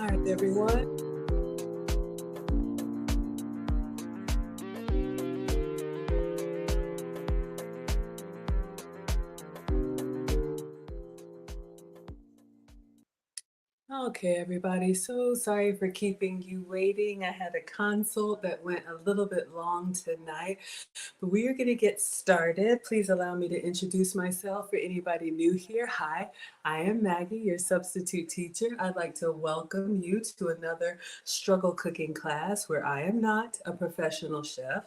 All right, everyone. Okay, everybody. So sorry for keeping you waiting. I had a consult that went a little bit long tonight, but we are going to get started. Please allow me to introduce myself for anybody new here. Hi, I am Maggie, your substitute teacher. I'd like to welcome you to another struggle cooking class where I am not a professional chef,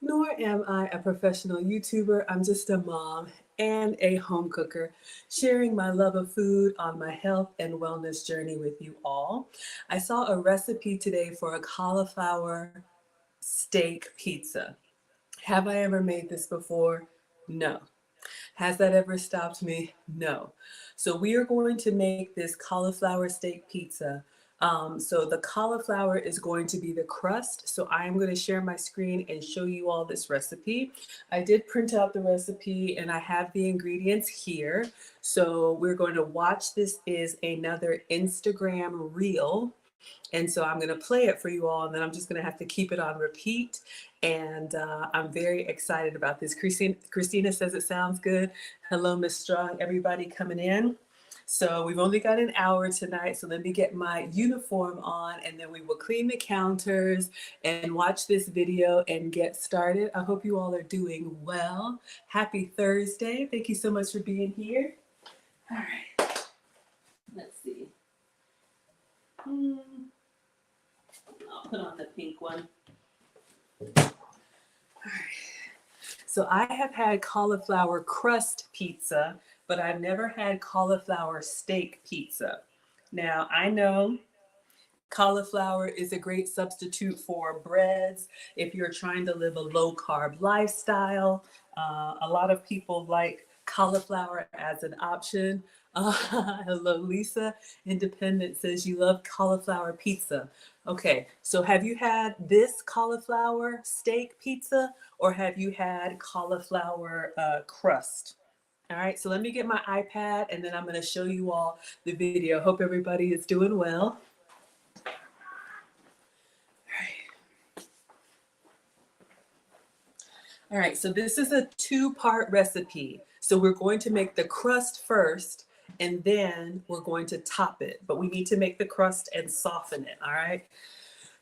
nor am I a professional YouTuber. I'm just a mom and a home cooker, sharing my love of food on my health and wellness journey with you all. I saw a recipe today for a cauliflower steak pizza. Have I ever made this before? No. Has that ever stopped me? No. So we are going to make this cauliflower steak pizza. So the cauliflower is going to be the crust. So I'm going to share my screen and show you all this recipe. I did print out the recipe and I have the ingredients here. So we're going to watch. This is another Instagram reel. And so I'm going to play it for you all, and then I'm just going to have to keep it on repeat. And I'm very excited about this. Christina says it sounds good. Hello, Miss Strong, everybody coming in. So we've only got an hour tonight, so let me get my uniform on, and then we will clean the counters and watch this video and get started. I hope you all are doing well. Happy Thursday. Thank you so much for being here. All right. Let's see. I'll put on the pink one. All right. So I have had cauliflower crust pizza, but I've never had cauliflower steak pizza. Now, I know cauliflower is a great substitute for breads if you're trying to live a low carb lifestyle. A lot of people like cauliflower as an option. Hello, Lisa. Independent says you love cauliflower pizza. Okay, so have you had this cauliflower steak pizza or have you had cauliflower crust? All right, so let me get my iPad and then I'm going to show you all the video. Hope everybody is doing well. All right, so this is a two-part recipe. So we're going to make the crust first, and then we're going to top it. But we need to make the crust and soften it, all right?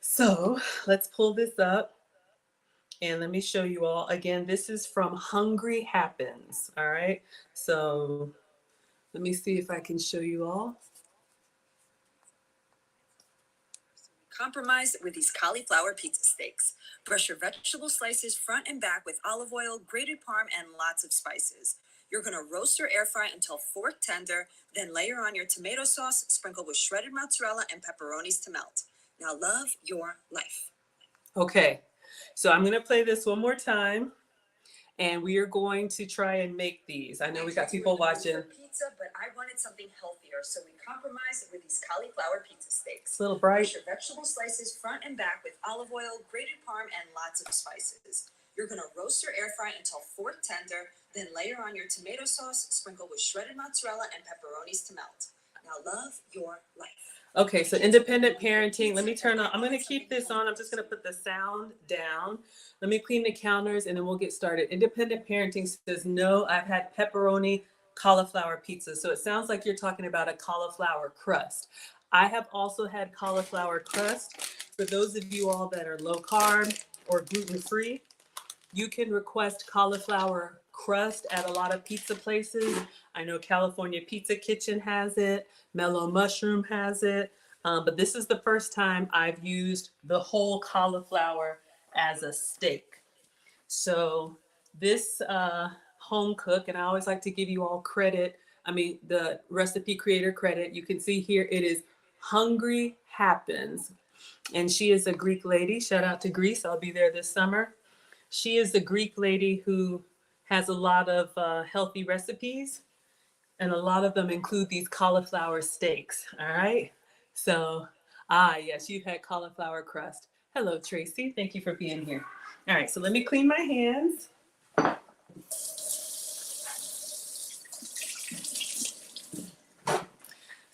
So let's pull this up, and let me show you all. Again, this is from Hungry Happens, all right? So let me see if I can show you all. Compromise with these cauliflower pizza steaks. Brush your vegetable slices front and back with olive oil, grated parm, and lots of spices. You're going to roast or air fry until fork tender, then layer on your tomato sauce, sprinkle with shredded mozzarella and pepperonis to melt. Now love your life. Okay, so I'm going to play this one more time. And we are going to try and make these. I know we got people watching. Pizza, but I wanted something healthier, so we compromised with these cauliflower pizza steaks. It's a little bright. Brush your vegetable slices front and back with olive oil, grated parm, and lots of spices. You're going to roast or air fry until fork tender, then layer on your tomato sauce, sprinkle with shredded mozzarella and pepperonis to melt. Now love your life. Okay, so independent parenting. Let me turn on. I'm going to keep this on. I'm just going to put the sound down. Let me clean the counters and then we'll get started. Independent parenting says, no, I've had pepperoni cauliflower pizza. So it sounds like you're talking about a cauliflower crust. I have also had cauliflower crust. For those of you all that are low carb or gluten free, you can request cauliflower crust at a lot of pizza places. I know California Pizza Kitchen has it. Mellow Mushroom has it. But this is the first time I've used the whole cauliflower as a steak. So this home cook, and I always like to give you all credit. I mean, the recipe creator credit. You can see here it is Hungry Happens. And she is a Greek lady. Shout out to Greece. I'll be there this summer. She is the Greek lady who has a lot of healthy recipes, and a lot of them include these cauliflower steaks, all right? So, yes, you've had cauliflower crust. Hello, Tracy. Thank you for being here. All right, so let me clean my hands.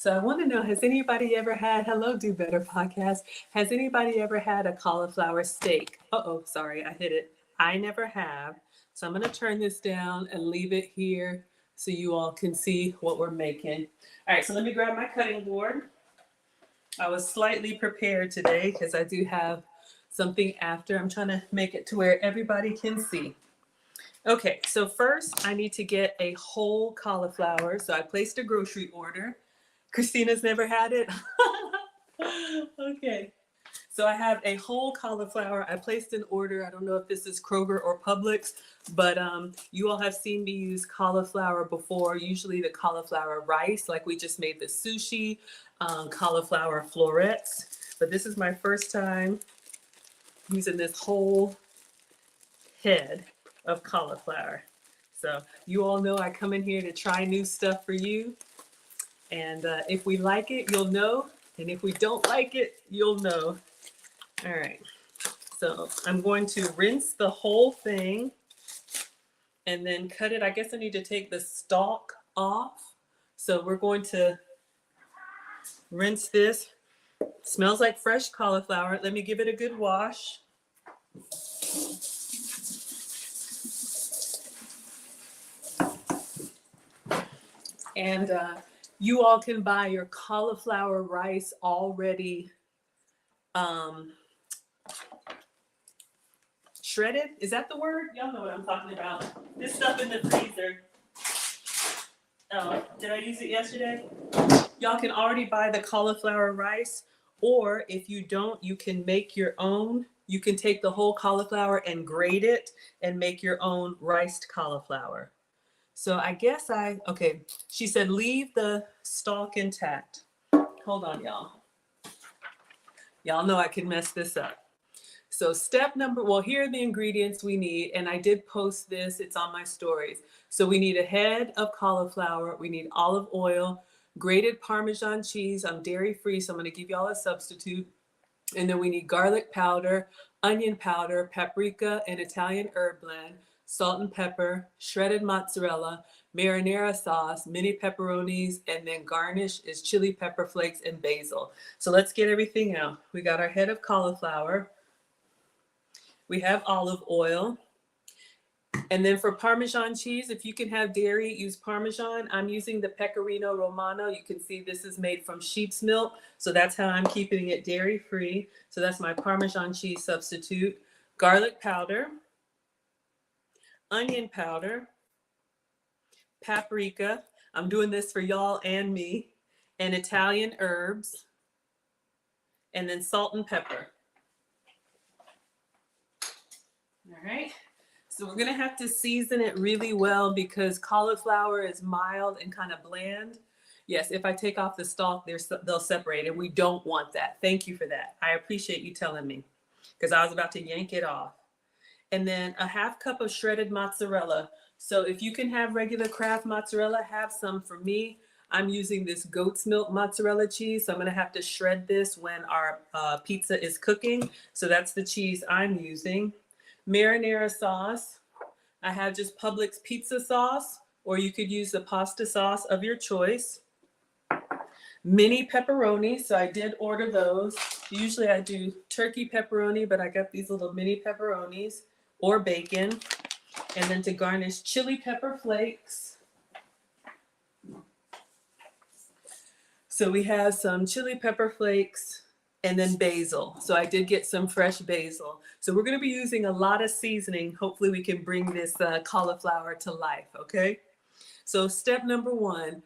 So I want to know, has anybody ever had, hello, Do Better podcast, has anybody ever had a cauliflower steak? Uh-oh, sorry, I hit it. I never have. So I'm going to turn this down and leave it here so you all can see what we're making. All right, so let me grab my cutting board. I was slightly prepared today because I do have something after. I'm trying to make it to where everybody can see. Okay, so first I need to get a whole cauliflower. So I placed a grocery order. Christina's never had it. Okay, so I have a whole cauliflower. I placed an order. I don't know if this is Kroger or Publix, but you all have seen me use cauliflower before, usually the cauliflower rice, like we just made the sushi, cauliflower florets. But this is my first time using this whole head of cauliflower. So you all know I come in here to try new stuff for you. And if we like it, you'll know. And if we don't like it, you'll know. All right. So I'm going to rinse the whole thing and then cut it. I guess I need to take the stalk off. So we're going to rinse this. It smells like fresh cauliflower. Let me give it a good wash. And you all can buy your cauliflower rice already shredded. Is that the word? Y'all know what I'm talking about. This stuff in the freezer. Oh, did I use it yesterday? Y'all can already buy the cauliflower rice, or if you don't, you can make your own. You can take the whole cauliflower and grate it and make your own riced cauliflower. So I guess okay, she said leave the stalk intact. Hold on, y'all. Y'all know I can mess this up. So step number, well, here are the ingredients we need, and I did post this, it's on my stories. So we need a head of cauliflower, we need olive oil, grated Parmesan cheese. I'm dairy free, so I'm gonna give y'all a substitute. And then we need garlic powder, onion powder, paprika, and Italian herb blend, salt and pepper, shredded mozzarella, marinara sauce, mini pepperonis, and then garnish is chili pepper flakes and basil. So let's get everything out. We got our head of cauliflower. We have olive oil. And then for Parmesan cheese, if you can have dairy, use Parmesan. I'm using the Pecorino Romano. You can see this is made from sheep's milk. So that's how I'm keeping it dairy free. So that's my Parmesan cheese substitute. Garlic powder, onion powder, paprika. I'm doing this for y'all and me. And Italian herbs. And then salt and pepper. All right. So we're gonna have to season it really well because cauliflower is mild and kind of bland. Yes, if I take off the stalk, they'll separate, and we don't want that. Thank you for that. I appreciate you telling me because I was about to yank it off. And then a half cup of shredded mozzarella. So if you can have regular Kraft mozzarella, have some. For me, I'm using this goat's milk mozzarella cheese. So I'm gonna have to shred this when our pizza is cooking. So that's the cheese I'm using. Marinara sauce. I have just Publix pizza sauce, or you could use the pasta sauce of your choice. Mini pepperoni, so I did order those. Usually I do turkey pepperoni, but I got these little mini pepperonis, or bacon. And then to garnish, chili pepper flakes. So we have some chili pepper flakes, and then basil. So I did get some fresh basil. So we're gonna be using a lot of seasoning. Hopefully we can bring this cauliflower to life, okay? So step number one,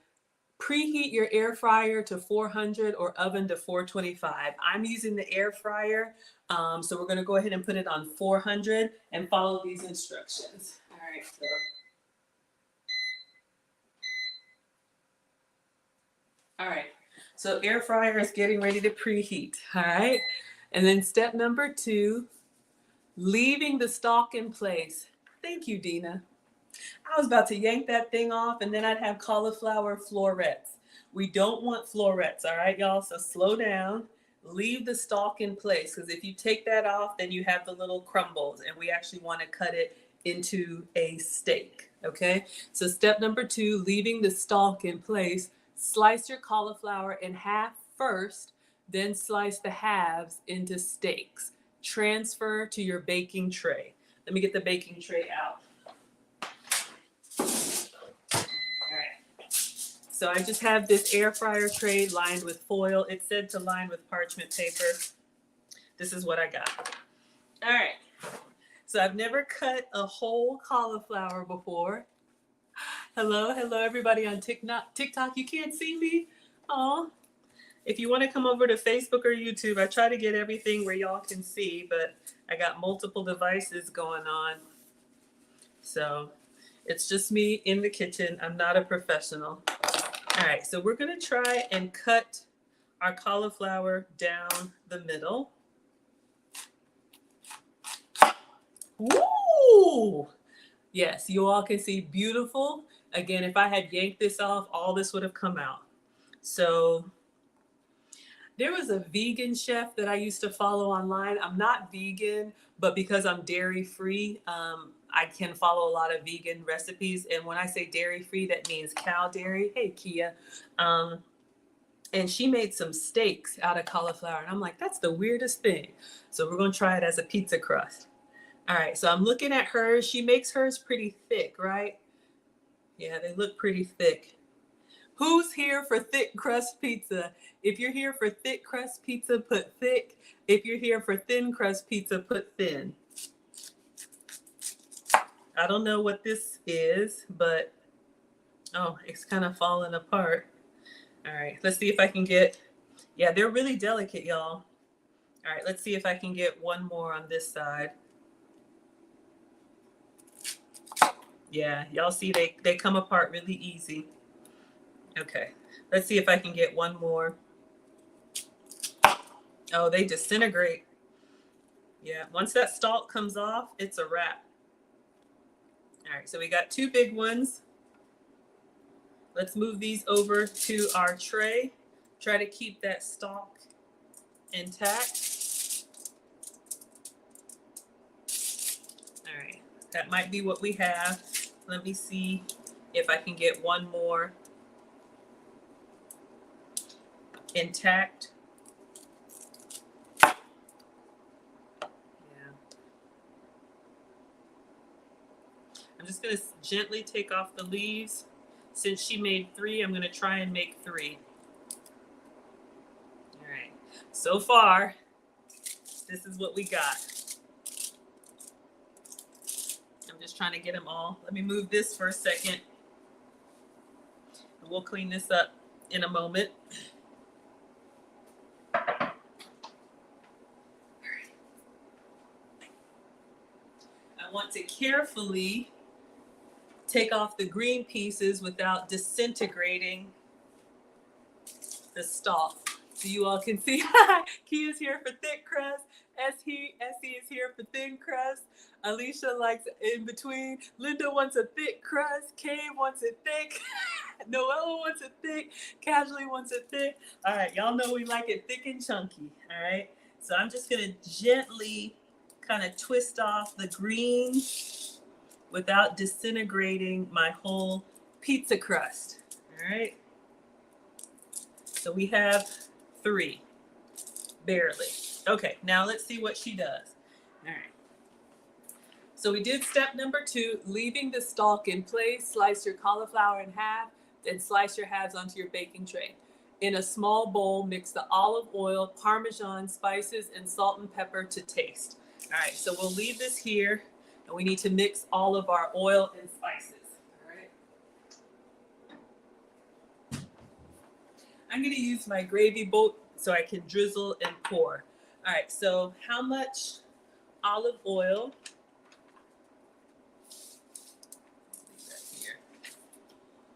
preheat your air fryer to 400 or oven to 425. I'm using the air fryer, so we're gonna go ahead and put it on 400 and follow these instructions. All right, so. All right. So air fryer is getting ready to preheat, all right? And then step number two, leaving the stalk in place. Thank you, Dina. I was about to yank that thing off and then I'd have cauliflower florets. We don't want florets, all right, y'all? So slow down, leave the stalk in place, because if you take that off, then you have the little crumbles, and we actually want to cut it into a steak, okay? So step number two, leaving the stalk in place. Slice your cauliflower in half first, then slice the halves into steaks. Transfer to your baking tray. Let me get the baking tray out. All right. So I just have this air fryer tray lined with foil. It said to line with parchment paper. This is what I got. All right. So I've never cut a whole cauliflower before. Hello, everybody on TikTok. You can't see me? Oh, if you want to come over to Facebook or YouTube, I try to get everything where y'all can see, but I got multiple devices going on. So it's just me in the kitchen. I'm not a professional. All right, so we're going to try and cut our cauliflower down the middle. Woo! Yes, you all can see beautiful. Again, if I had yanked this off, all this would have come out. So there was a vegan chef that I used to follow online. I'm not vegan, but because I'm dairy free, I can follow a lot of vegan recipes. And when I say dairy free, that means cow dairy. Hey, Kia. And she made some steaks out of cauliflower. And I'm like, that's the weirdest thing. So we're going to try it as a pizza crust. All right, so I'm looking at hers. She makes hers pretty thick, right? Yeah, they look pretty thick. Who's here for thick crust pizza? If you're here for thick crust pizza, put thick. If you're here for thin crust pizza, put thin. I don't know what this is, but oh, it's kind of falling apart. All right, let's see if I can get, yeah, they're really delicate, y'all. All right, let's see if I can get one more on this side. Yeah, y'all see they come apart really easy. Okay, let's see if I can get one more. Oh, they disintegrate. Yeah, once that stalk comes off, it's a wrap. All right, so we got two big ones. Let's move these over to our tray. Try to keep that stalk intact. All right, that might be what we have. Let me see if I can get one more intact. Yeah. I'm just gonna gently take off the leaves. Since she made 3, I'm gonna try and make 3. All right, so far, this is what we got. I'm just trying to get them all. Let me move this for a second. And we'll clean this up in a moment. I want to carefully take off the green pieces without disintegrating the stalk. So you all can see, Kia's here for thick crust. Essie is here for thin crust. Alicia likes in between. Linda wants a thick crust. Kay wants it thick. Noella wants it thick. Casually wants it thick. All right, y'all know we like it thick and chunky. All right, so I'm just gonna gently kind of twist off the green without disintegrating my whole pizza crust. All right, so we have 3, barely. Okay, now let's see what she does. All right. So we did step number 2, leaving the stalk in place. Slice your cauliflower in half, then slice your halves onto your baking tray. In a small bowl, mix the olive oil, Parmesan, spices, and salt and pepper to taste. All right, so we'll leave this here, and we need to mix all of our oil and spices. All right. I'm gonna use my gravy boat so I can drizzle and pour. All right, so how much olive oil?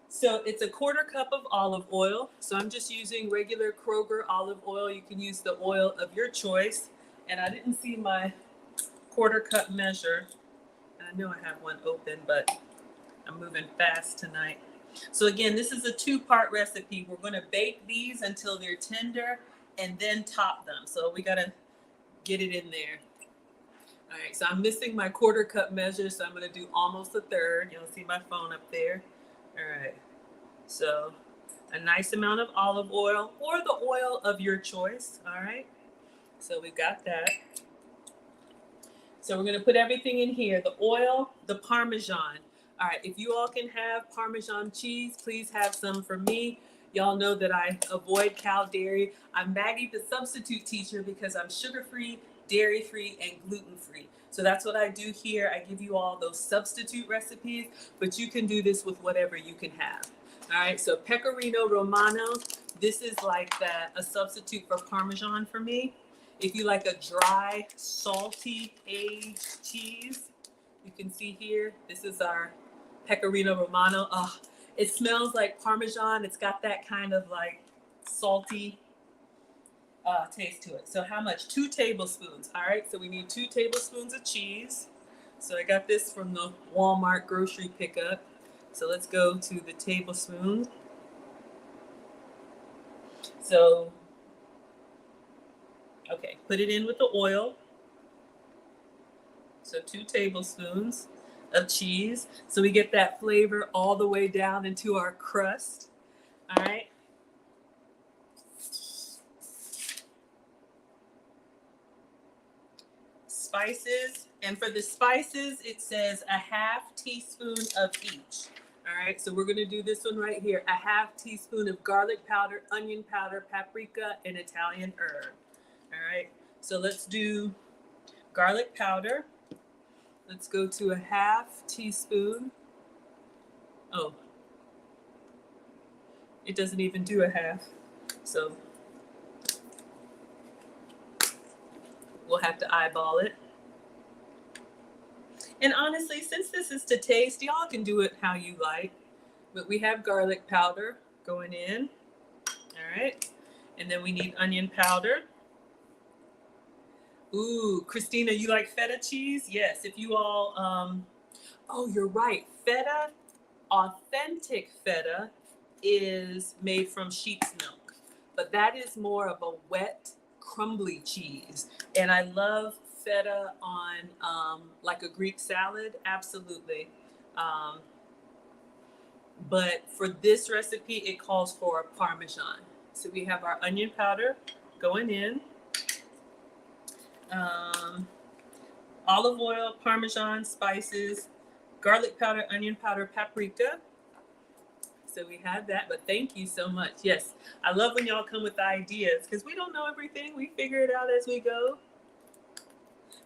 So it's a 1/4 cup of olive oil. So I'm just using regular Kroger olive oil. You can use the oil of your choice. And I didn't see my 1/4 cup measure. I know I have one open, but I'm moving fast tonight. So again, this is a 2-part recipe. We're going to bake these until they're tender and then top them. So we got to get it in there. All right, so I'm missing my 1/4 cup measure, so I'm going to do almost 1/3. You'll see my phone up there. All right, so a nice amount of olive oil or the oil of your choice. All right. So we've got that. So we're going to put everything in here, the oil, the Parmesan. All right, if you all can have Parmesan cheese, please have some for me. Y'all know that I avoid cow dairy. I'm Maggie, the substitute teacher, because I'm sugar-free, dairy-free, and gluten-free. So that's what I do here. I give you all those substitute recipes, but you can do this with whatever you can have. All right, so Pecorino Romano, this is like a substitute for Parmesan for me. If you like a dry, salty, aged cheese, you can see here, this is our Pecorino Romano. Oh, it smells like Parmesan. It's got that kind of like salty taste to it. So how much? 2 tablespoons. All right, so we need 2 tablespoons of cheese. So I got this from the Walmart grocery pickup. So let's go to the tablespoon. So okay, put it in with the oil. So 2 tablespoons of cheese. So we get that flavor all the way down into our crust. All right. Spices. And for the spices, it says a half teaspoon of each. All right. So we're going to do this one right here. A half teaspoon of garlic powder, onion powder, paprika, and Italian herb. All right, so let's do garlic powder. Let's go to a half teaspoon. Oh, it doesn't even do a half. So we'll have to eyeball it. And honestly, since this is to taste, y'all can do it how you like. But we have garlic powder going in. All right, and then we need onion powder. Ooh, Christina, you like feta cheese? Yes, if you all, oh, you're right. Feta, authentic feta is made from sheep's milk, but that is more of a wet, crumbly cheese. And I love feta on like a Greek salad, absolutely. But for this recipe, it calls for a Parmesan. So we have our onion powder going in. Olive oil, Parmesan, spices, garlic powder, onion powder, paprika. So we have that, but thank you so much. Yes, I love when y'all come with ideas because we don't know everything. We figure it out as we go.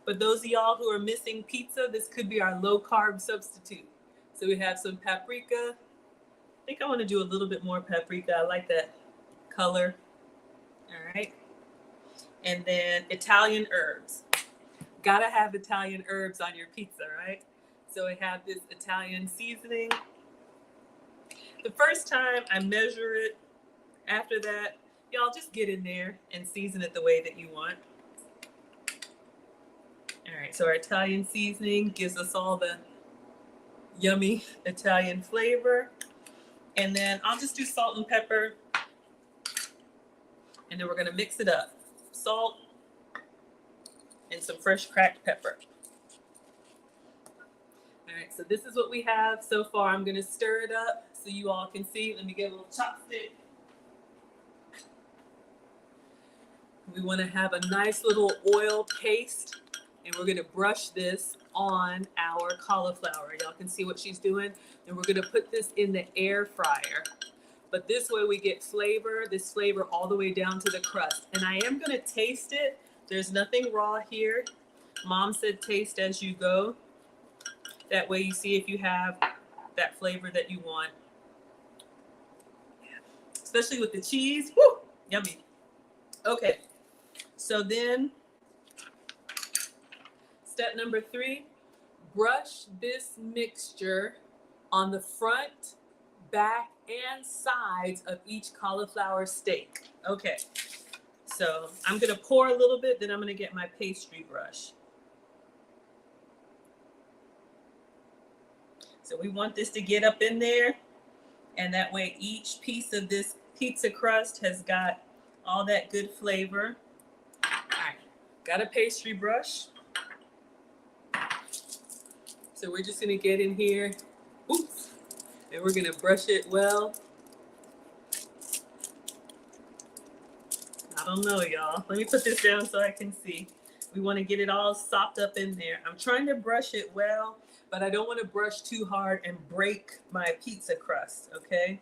But those of y'all who are missing pizza, this could be our low carb substitute. So we have some paprika. I think I want to do a little bit more paprika. I like that color. All right. And then Italian herbs. Gotta have Italian herbs on your pizza, right? So we have this Italian seasoning. The first time I measure it, after that, y'all just get in there and season it the way that you want. All right, so our Italian seasoning gives us all the yummy Italian flavor. And then I'll just do salt and pepper. And then we're gonna mix it up. Salt and some fresh cracked pepper. All right, so this is what we have so far. I'm gonna stir it up so you all can see. Let me get a little chopstick. We wanna have a nice little oil paste, and we're gonna brush this on our cauliflower. Y'all can see what she's doing. And we're gonna put this in the air fryer. But this way we get flavor, this flavor all the way down to the crust. And I am gonna taste it. There's nothing raw here. Mom said taste as you go. That way you see if you have that flavor that you want. Especially with the cheese, woo, yummy. Okay, so then step number 3, brush this mixture on the front, back, and sides of each cauliflower steak. Okay, so I'm gonna pour a little bit, then I'm gonna get my pastry brush. So we want this to get up in there, and that way each piece of this pizza crust has got all that good flavor. All right, got a pastry brush. So we're just gonna get in here, oops, and we're gonna brush it well. I don't know, y'all. Let me put this down so I can see. We want to get it all sopped up in there. I'm trying to brush it well, but I don't want to brush too hard and break my pizza crust, okay?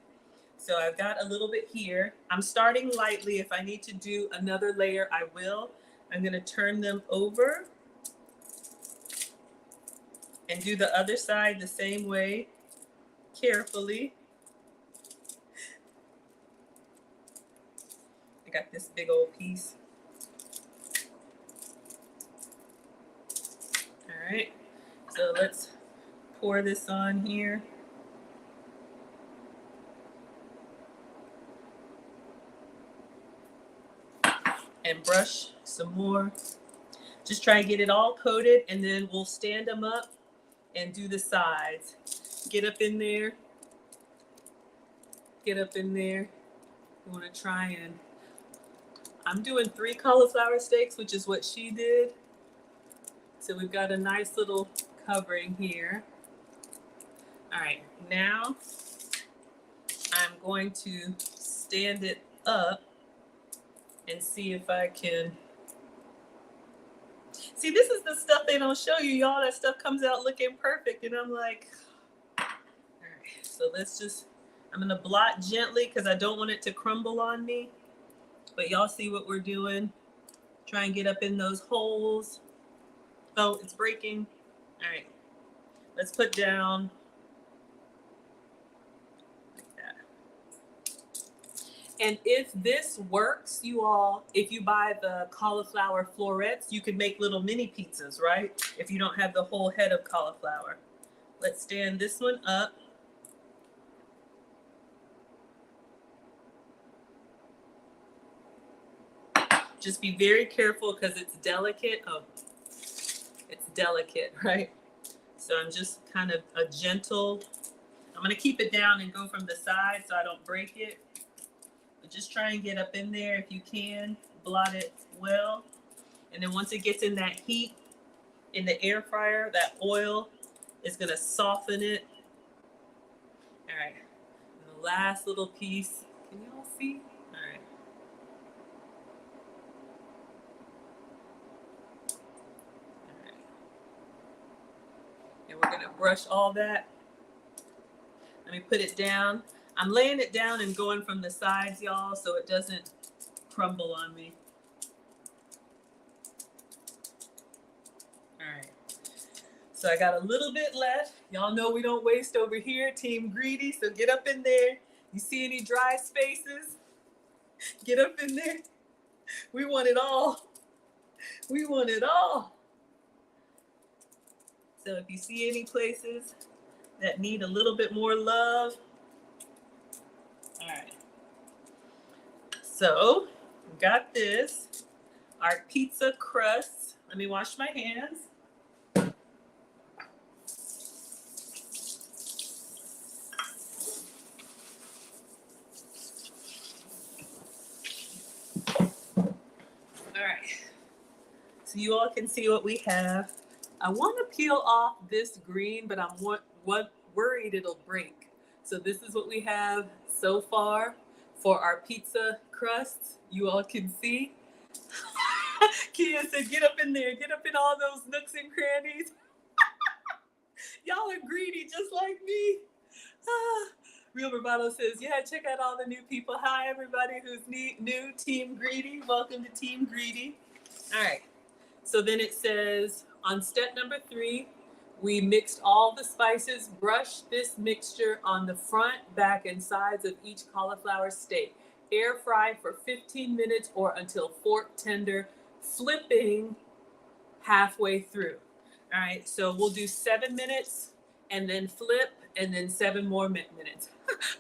So I've got a little bit here. I'm starting lightly. If I need to do another layer, I will. I'm going to turn them over and do the other side the same way, carefully. I got this big old piece. All right, so let's pour this on here. And brush some more. Just try and get it all coated, and then we'll stand them up and do the sides. Get up in there. Get up in there. You want to try and, I'm doing 3 cauliflower steaks, which is what she did. So we've got a nice little covering here. All right, now I'm going to stand it up and see if I can. See, this is the stuff they don't show you, y'all. That stuff comes out looking perfect, and I'm like, all right, so let's just, I'm gonna blot gently because I don't want it to crumble on me. But y'all see what we're doing. Try and get up in those holes. Oh, it's breaking. All right, let's put down like that. And if this works, you all, if you buy the cauliflower florets, you can make little mini pizzas, right? If you don't have the whole head of cauliflower. Let's stand this one up. Just be very careful because it's delicate. Oh, it's delicate, right? So I'm just kind of a gentle, I'm gonna keep it down and go from the side so I don't break it. But just try and get up in there if you can, blot it well. And then once it gets in that heat in the air fryer, that oil is gonna soften it. All right, and the last little piece, can you all see? All right. All right. And we're gonna brush all that. Let me put it down. I'm laying it down and going from the sides, y'all, so it doesn't crumble on me. All right. So I got a little bit left. Y'all know we don't waste over here, Team Greedy, so get up in there. You see any dry spaces? Get up in there. We want it all. We want it all. So if you see any places that need a little bit more love, all right. So got this, our pizza crust. Let me wash my hands. All right, so you all can see what we have. I want to peel off this green, but I'm worried it'll break. So this is what we have so far for our pizza crusts. You all can see. Kia said, get up in there, get up in all those nooks and crannies. Y'all are greedy just like me. Real Bravado says, yeah, check out all the new people. Hi, everybody who's new, Team Greedy. Welcome to Team Greedy. All right. So then it says, on step number 3, we mixed all the spices. Brush this mixture on the front, back, and sides of each cauliflower steak. Air fry for 15 minutes or until fork tender, flipping halfway through. All right, so we'll do 7 minutes and then flip and then 7 more minutes.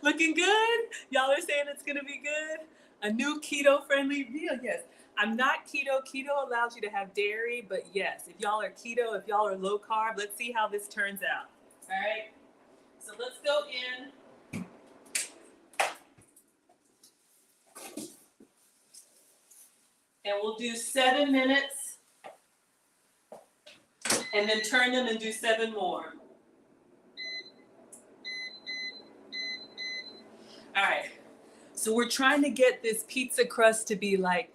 Looking good? Y'all are saying it's gonna be good? A new keto-friendly meal, yes. I'm not keto. Keto allows you to have dairy, but yes, if y'all are keto, if y'all are low carb, let's see how this turns out. All right, so let's go in. And we'll do 7 minutes and then turn them and do 7 more. All right, so we're trying to get this pizza crust to be like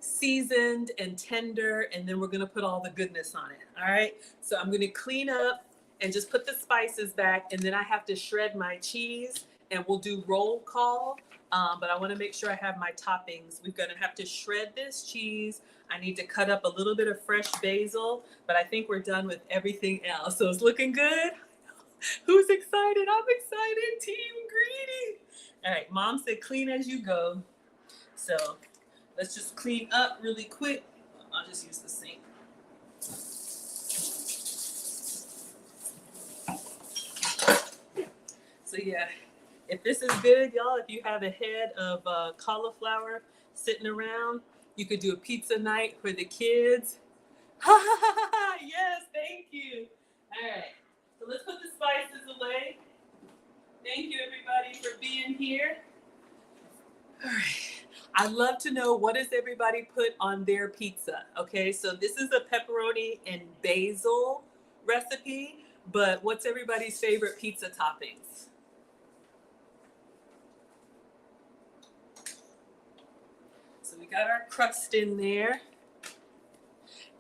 seasoned and tender, and then we're gonna put all the goodness on it. All right. So I'm gonna clean up and just put the spices back, and then I have to shred my cheese, and we'll do roll call. But I want to make sure I have my toppings. We're gonna have to shred this cheese. I need to cut up a little bit of fresh basil, but I think we're done with everything else. So it's looking good. Who's excited? I'm excited. Team Greedy. All right, Mom said clean as you go. So let's just clean up really quick. I'll just use the sink. So yeah, if this is good, y'all, if you have a head of cauliflower sitting around, you could do a pizza night for the kids. Yes, thank you. All right, so let's put the spices away. Thank you, everybody, for being here. All right. I'd love to know, what does everybody put on their pizza? Okay, so this is a pepperoni and basil recipe, but what's everybody's favorite pizza toppings? So we got our crust in there.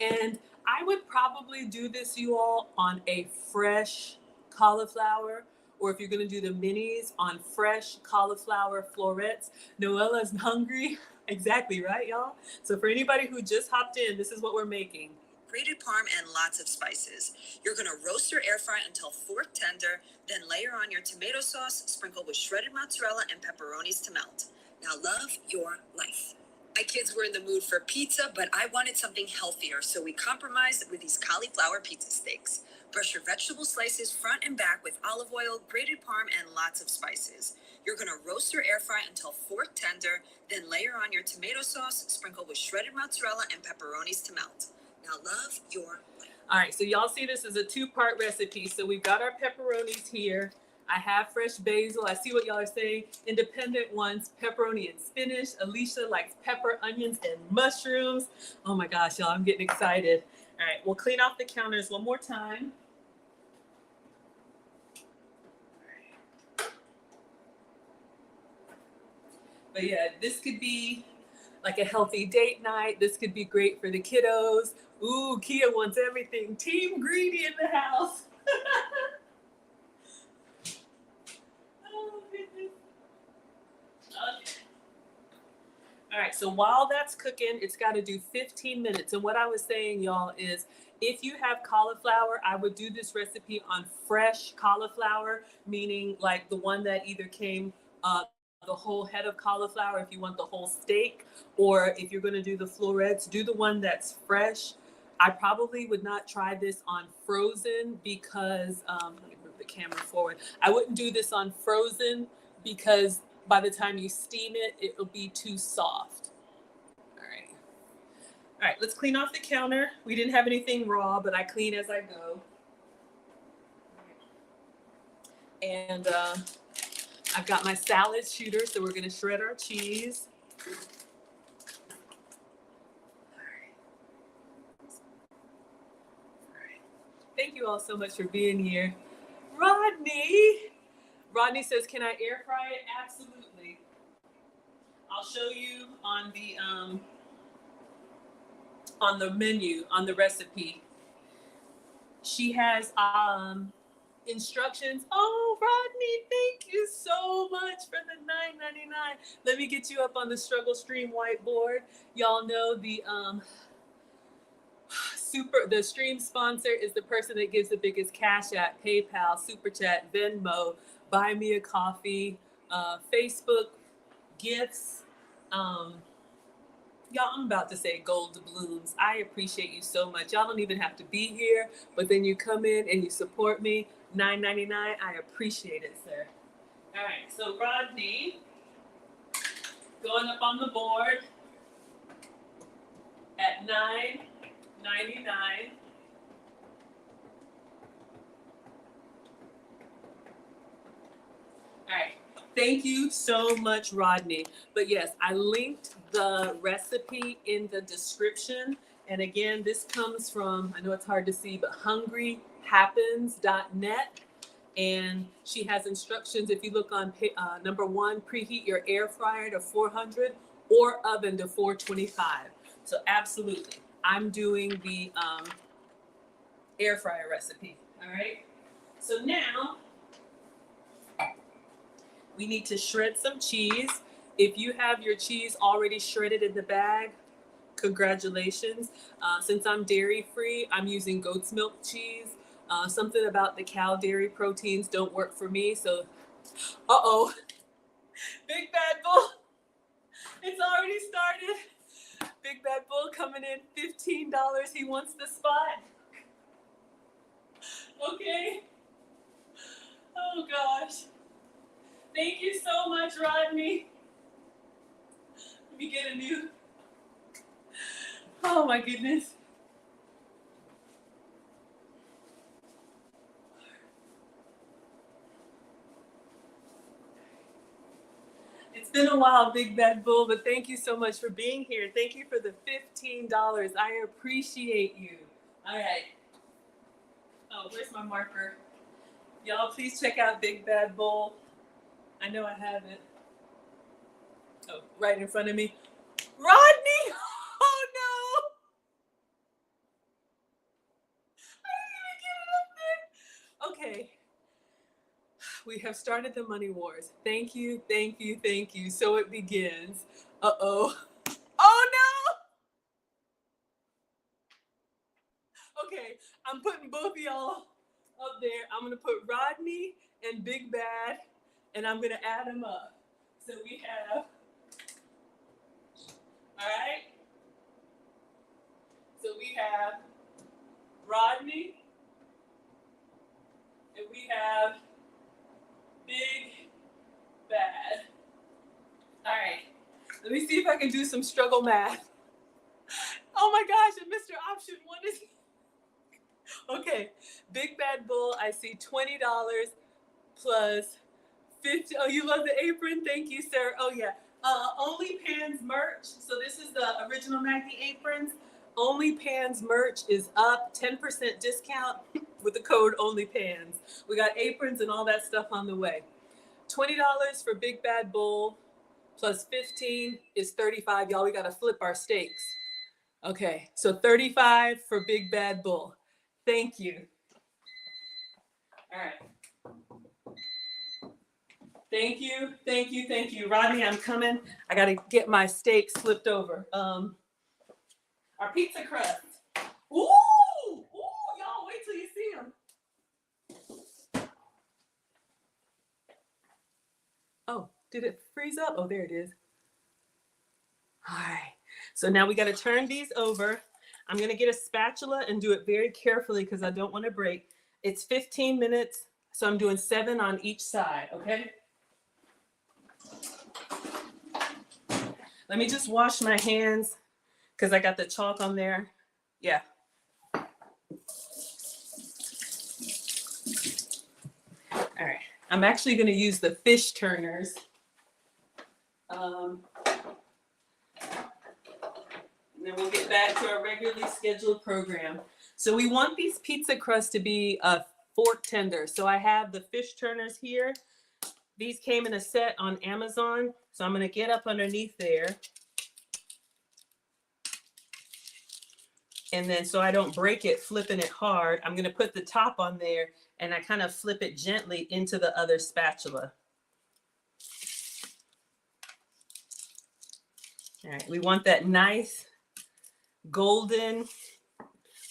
And I would probably do this, you all, on a fresh cauliflower, or if you're gonna do the minis, on fresh cauliflower florets. Noella's hungry. Exactly, right, y'all? So for anybody who just hopped in, this is what we're making. Grated parm and lots of spices. You're gonna roast or air fry until fork tender, then layer on your tomato sauce, sprinkle with shredded mozzarella and pepperonis to melt. Now love your life. My kids were in the mood for pizza, but I wanted something healthier, so we compromised with these cauliflower pizza steaks. Brush your vegetable slices front and back with olive oil, grated parm, and lots of spices. You're gonna roast or air fry until fork tender, then layer on your tomato sauce, sprinkle with shredded mozzarella and pepperonis to melt. Now love your life. All right, so y'all see this is a two-part recipe. So we've got our pepperonis here. I have fresh basil. I see what y'all are saying. Independent ones, pepperoni and spinach. Alicia likes pepper, onions, and mushrooms. Oh my gosh, y'all, I'm getting excited. All right, we'll clean off the counters one more time. But yeah, this could be like a healthy date night. This could be great for the kiddos. Ooh, Kia wants everything. Team Greedy in the house. Oh, goodness. Okay. All right, so while that's cooking, it's got to do 15 minutes. And what I was saying, y'all, is if you have cauliflower, I would do this recipe on fresh cauliflower, meaning like the one that either came the whole head of cauliflower if you want the whole steak, or if you're going to do the florets, do the one that's fresh. I probably would not try this on frozen because, let me move the camera forward. I wouldn't do this on frozen because by the time you steam it, it'll be too soft. All right. All right, let's clean off the counter. We didn't have anything raw, but I clean as I go. And I've got my salad shooter, so we're gonna shred our cheese. All right. Thank you all so much for being here. Rodney says, can I air fry it? Absolutely. I'll show you on the menu, on the recipe. She has instructions. Oh, Rodney, thank you so much for the $9.99. Let me get you up on the Struggle Stream whiteboard. Y'all know the stream sponsor is the person that gives the biggest cash app, PayPal, Super Chat, Venmo, Buy Me a Coffee, Facebook, gifts. Y'all, I'm about to say gold doubloons. I appreciate you so much. Y'all don't even have to be here, but then you come in and you support me. $9.99. I appreciate it, sir. All right, so Rodney, going up on the board at $9.99. All right. Thank you so much, Rodney. But yes, I linked the recipe in the description. And again, this comes from, I know it's hard to see, but hungryhappens.net. And she has instructions. If you look on number 1, preheat your air fryer to 400 or oven to 425. So absolutely, I'm doing the air fryer recipe. All right. So now we need to shred some cheese. If you have your cheese already shredded in the bag, congratulations. Since I'm dairy free, I'm using goat's milk cheese. Something about the cow dairy proteins don't work for me. So, uh-oh, Big Bad Bull, it's already started. Big Bad Bull coming in $15. He wants the spot. Okay. Oh gosh. Thank you so much, Rodney. Let me get a new. Oh my goodness. It's been a while, Big Bad Bull, but thank you so much for being here. Thank you for the $15. I appreciate you. All right. Oh, where's my marker? Y'all, please check out Big Bad Bull. I know I have it. Oh, right in front of me. Rodney! Oh no! I didn't even get it up there. Okay. We have started the money wars. Thank you, thank you, thank you. So it begins. Uh-oh. Oh no! Okay, I'm putting both of y'all up there. I'm gonna put Rodney and Big Bad, and I'm gonna add them up. So we have, all right? So we have Rodney, and we have Big Bad. All right, let me see if I can do some struggle math. Oh my gosh, and Mr. Option 1 is, okay. Big Bad Bull, I see $20 plus 50. Oh, you love the apron? Thank you, sir. Oh yeah. Only Pans merch. So this is the original Maggie aprons. Only Pans merch is up 10% discount with the code Only Pans. We got aprons and all that stuff on the way. $20 for Big Bad Bull plus 15 is 35. Y'all, we got to flip our steaks. Okay, so 35 for Big Bad Bull. Thank you. All right. Thank you, thank you, thank you. Rodney, I'm coming. I got to get my steaks flipped over. Our pizza crust. Ooh, y'all wait till you see them. Oh, did it freeze up? Oh, there it is. All right, so now we got to turn these over. I'm gonna get a spatula and do it very carefully because I don't want to break. It's 15 minutes, so I'm doing 7 on each side, okay? Let me just wash my hands because I got the chalk on there. Yeah. All right. I'm actually going to use the fish turners. And then we'll get back to our regularly scheduled program. So we want these pizza crusts to be fork tender. So I have the fish turners here. These came in a set on Amazon. So I'm going to get up underneath there. And then so I don't break it, flipping it hard, I'm going to put the top on there and I kind of flip it gently into the other spatula. All right, we want that nice golden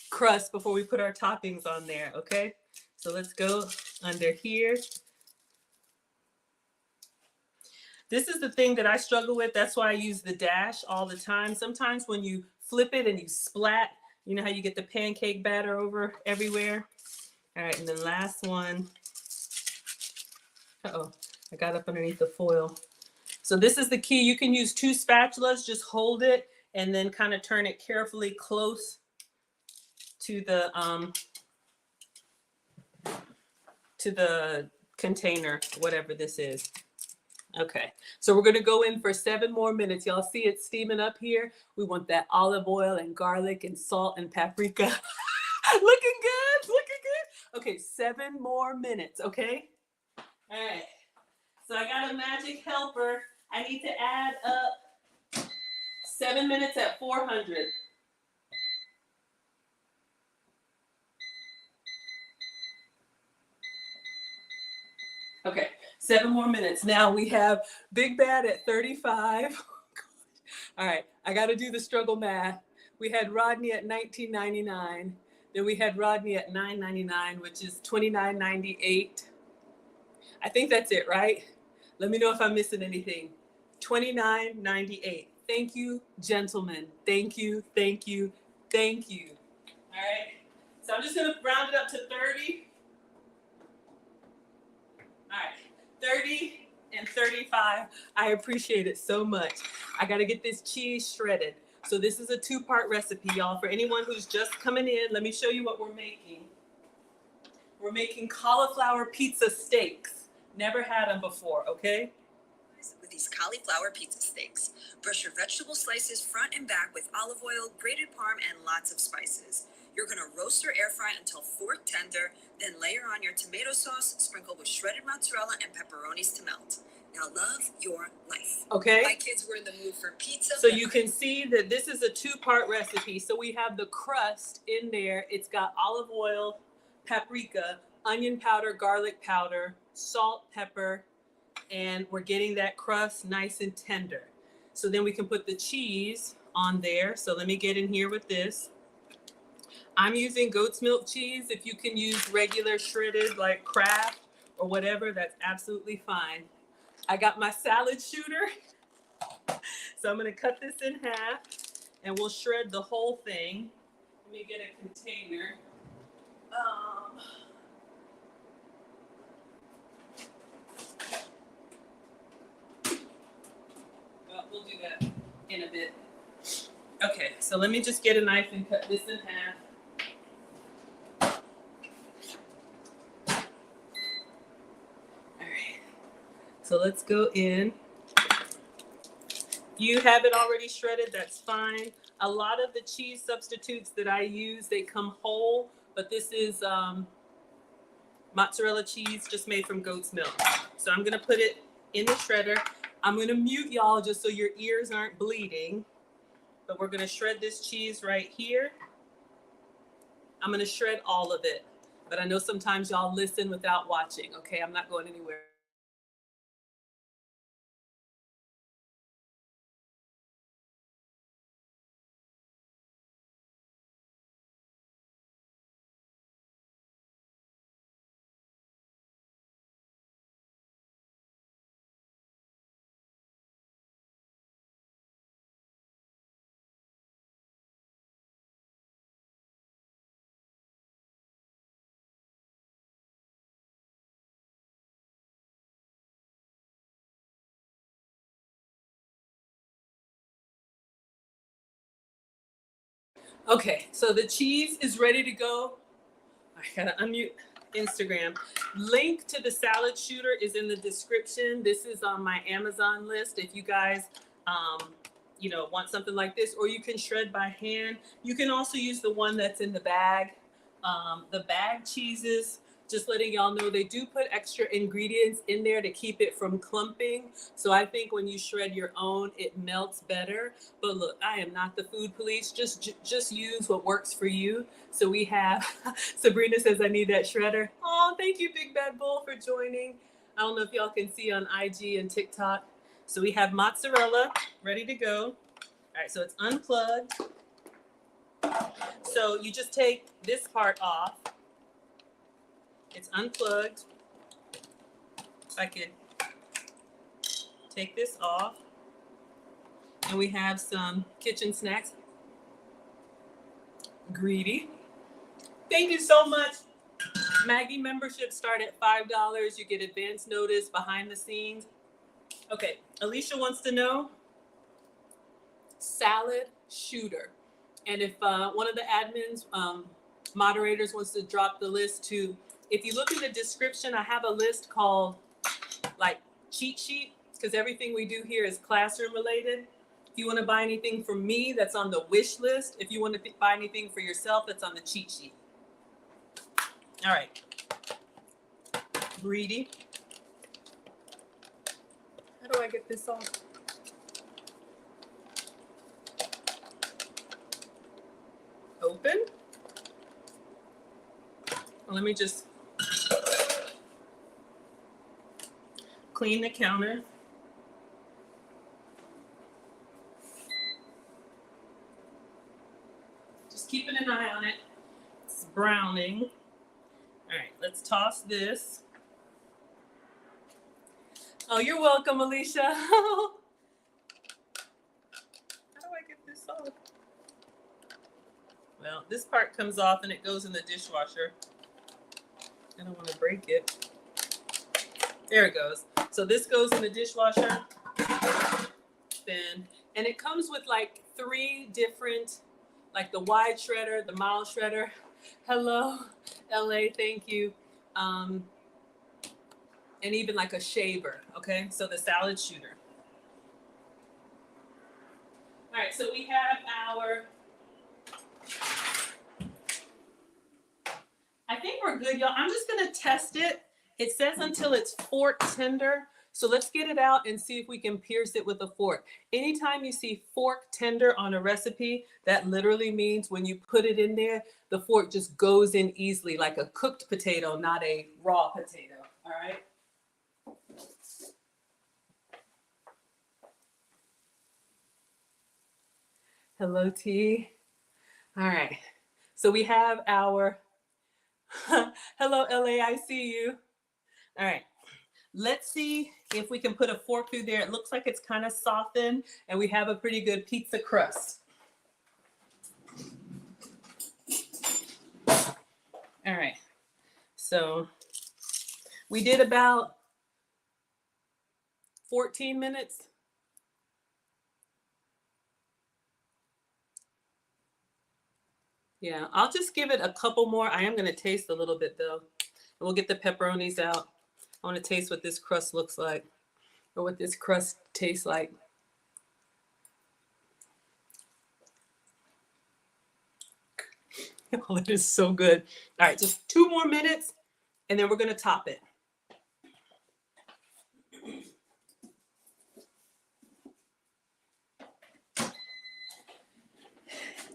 crust before we put our toppings on there, okay? So let's go under here. This is the thing that I struggle with. That's why I use the dash all the time. Sometimes when you flip it and you splat, you know how you get the pancake batter over everywhere? All right, and then last one. Uh-oh, I got up underneath the foil. So this is the key. You can use 2 spatulas, just hold it and then kind of turn it carefully close to the container, whatever this is. Okay, so we're gonna go in for 7 more minutes. Y'all see it steaming up here? We want that olive oil and garlic and salt and paprika. Looking good, looking good. Okay, 7 more minutes, okay? All right, so I got a magic helper. I need to add up 7 minutes at 400. Okay, 7 more minutes. Now we have Big Bad at 35. All right, I got to do the struggle math. We had Rodney at $19.99. Then we had Rodney at $9.99, which is $29.98. I think that's it, right? Let me know if I'm missing anything. $29.98. Thank you, gentlemen. Thank you, thank you, thank you. All right. So I'm just going to round it up to 30. All right. 30 and 35. I appreciate it so much. I got to get this cheese shredded. So this is a 2-part recipe, y'all. For anyone who's just coming in, let me show you what we're making. We're making cauliflower pizza steaks. Never had them before, okay? With these cauliflower pizza steaks, brush your vegetable slices front and back with olive oil, grated parm, and lots of spices. You're gonna roast or air fry until fork tender, then layer on your tomato sauce, sprinkle with shredded mozzarella and pepperonis to melt. Now love your life. Okay. My kids were in the mood for pizza. So you can see that this is a 2-part recipe. So we have the crust in there. It's got olive oil, paprika, onion powder, garlic powder, salt, pepper, and we're getting that crust nice and tender. So then we can put the cheese on there. So let me get in here with this. I'm using goat's milk cheese. If you can use regular shredded like Kraft or whatever, that's absolutely fine. I got my salad shooter. So I'm going to cut this in half and we'll shred the whole thing. Let me get a container. Well, we'll do that in a bit. Okay, so let me just get a knife and cut this in half. All right, so let's go in. You have it already shredded, that's fine. A lot of the cheese substitutes that I use, they come whole, but this is mozzarella cheese just made from goat's milk. So I'm gonna put it in the shredder. I'm gonna mute y'all just so your ears aren't bleeding, but we're gonna shred this cheese right here. I'm gonna shred all of it, but I know sometimes y'all listen without watching, okay? I'm not going anywhere. Okay, so the cheese is ready to go. I gotta unmute Instagram. Link to the salad shooter is in the description. This is on my Amazon list. If you guys, want something like this, or you can shred by hand. You can also use the one that's in the bag. The bag cheeses, just letting y'all know, they do put extra ingredients in there to keep it from clumping. So I think when you shred your own, it melts better. But look, I am not the food police. Just use what works for you. So we have, Sabrina says, I need that shredder. Oh, thank you, Big Bad Bull, for joining. I don't know if y'all can see on IG and TikTok. So we have mozzarella ready to go. All right, so it's unplugged. So you just take this part off. It's unplugged. If I could take this off. And we have some kitchen snacks. Greedy. Thank you so much. Maggie memberships start at $5. You get advance notice behind the scenes. Okay, Alicia wants to know salad shooter. And if one of the admins, moderators wants to drop the list to, if you look in the description, I have a list called like cheat sheet, because everything we do here is classroom related. If you want to buy anything from me, that's on the wish list. If you want to buy anything for yourself, that's on the cheat sheet. All right. Greedy. How do I get this off? Let me just clean the counter. Just keeping an eye on it. It's browning. All right, let's toss this. Oh, you're welcome, Alicia. How do I get this off? Well, this part comes off and it goes in the dishwasher. I don't want to break it. There it goes. So this goes in the dishwasher. Then, and it comes with like 3 different, like the wide shredder, the mild shredder. Hello, LA, thank you. And even like a shaver, okay? So the salad shooter. All right, so we have our, I think we're good, y'all. I'm just gonna test it. It says until it's fork tender. So let's get it out and see if we can pierce it with a fork. Anytime you see fork tender on a recipe, that literally means when you put it in there, the fork just goes in easily, like a cooked potato, not a raw potato, all right? Hello, T. All right, so we have our, hello, LA, I see you. All right, let's see if we can put a fork through there. It looks like it's kind of softened and we have a pretty good pizza crust. All right, so we did about 14 minutes. Yeah, I'll just give it a couple more. I am going to taste a little bit though. And we'll get the pepperonis out. I want to taste what this crust looks like or what this crust tastes like. Oh, it is so good. All right, just 2 more minutes and then we're going to top it.